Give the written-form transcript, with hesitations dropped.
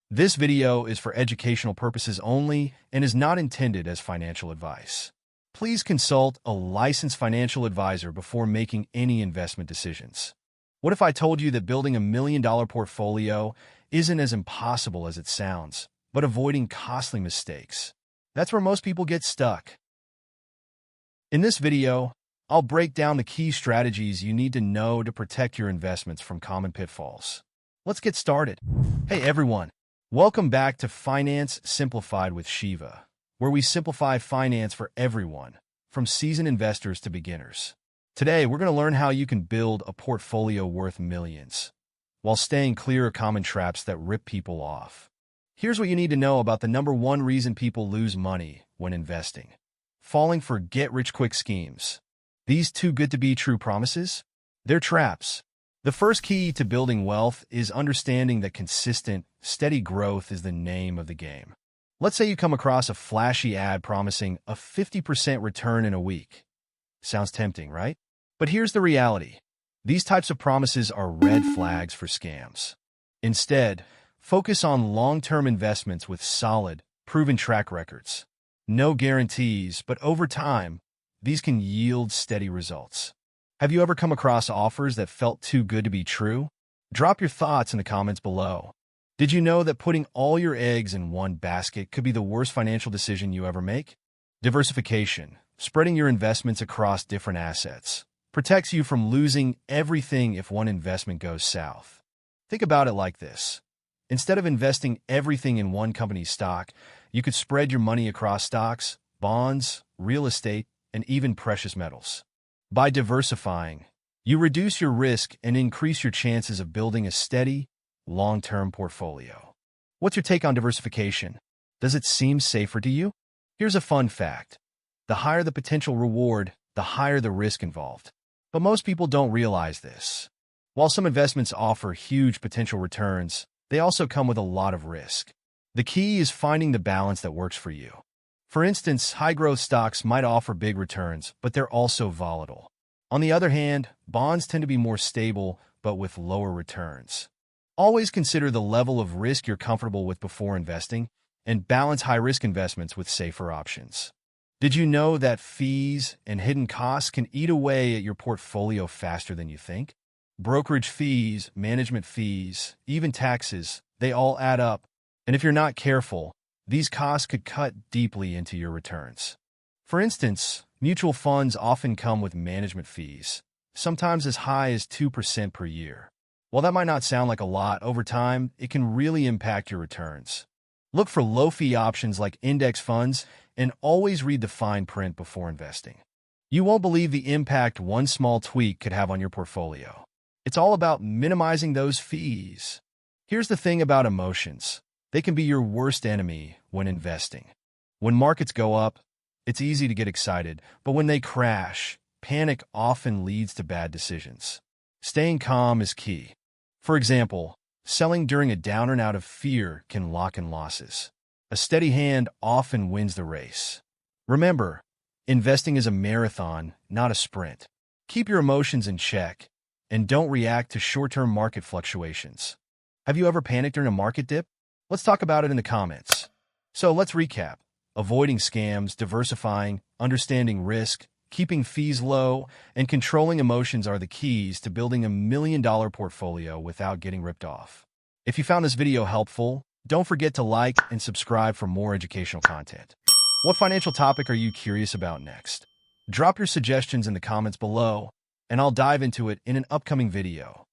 This video is for educational purposes only and is not intended as financial advice. Please consult a licensed financial advisor before making any investment decisions. What if I told you that building $1 million portfolio isn't as impossible as it sounds, but avoiding costly mistakes? That's where most people get stuck. In this video, I'll break down the key strategies you need to know to protect your investments from common pitfalls. Let's get started. Hey everyone, welcome back to Finance Simplified with Siva, where we simplify finance for everyone, from seasoned investors to beginners. Today, we're going to learn how you can build a portfolio worth millions, while staying clear of common traps that rip people off. Here's what you need to know about the number one reason people lose money when investing: falling for get-rich-quick schemes. These too good to be true promises? They're traps. The first key to building wealth is understanding that consistent, steady growth is the name of the game. Let's say you come across a flashy ad promising a 50% return in a week. Sounds tempting, right? But here's the reality. These types of promises are red flags for scams. Instead, focus on long-term investments with solid, proven track records. No guarantees, but over time, these can yield steady results. Have you ever come across offers that felt too good to be true? Drop your thoughts in the comments below. Did you know that putting all your eggs in one basket could be the worst financial decision you ever make? Diversification, spreading your investments across different assets, protects you from losing everything if one investment goes south. Think about it like this. Instead of investing everything in one company's stock, you could spread your money across stocks, bonds, real estate, and even precious metals. By diversifying, you reduce your risk and increase your chances of building a steady, long-term portfolio. What's your take on diversification? Does it seem safer to you? Here's a fun fact. The higher the potential reward, the higher the risk involved. But most people don't realize this. While some investments offer huge potential returns, they also come with a lot of risk. The key is finding the balance that works for you. For instance, high-growth stocks might offer big returns, but they're also volatile. On the other hand, bonds tend to be more stable, but with lower returns. Always consider the level of risk you're comfortable with before investing, and balance high-risk investments with safer options. Did you know that fees and hidden costs can eat away at your portfolio faster than you think? Brokerage fees, management fees, even taxes, they all add up. And if you're not careful, these costs could cut deeply into your returns. For instance, mutual funds often come with management fees, sometimes as high as 2% per year. While that might not sound like a lot, over time, it can really impact your returns. Look for low-fee options like index funds and always read the fine print before investing. You won't believe the impact one small tweak could have on your portfolio. It's all about minimizing those fees. Here's the thing about emotions. They can be your worst enemy when investing. When markets go up, it's easy to get excited, but when they crash, panic often leads to bad decisions. Staying calm is key. For example, selling during a downturn out of fear can lock in losses. A steady hand often wins the race. Remember, investing is a marathon, not a sprint. Keep your emotions in check, and don't react to short-term market fluctuations. Have you ever panicked during a market dip? Let's talk about it in the comments. So let's recap. Avoiding scams, diversifying, understanding risk, keeping fees low, and controlling emotions are the keys to building $1 million portfolio without getting ripped off. If you found this video helpful, don't forget to like and subscribe for more educational content. What financial topic are you curious about next? Drop your suggestions in the comments below, and I'll dive into it in an upcoming video.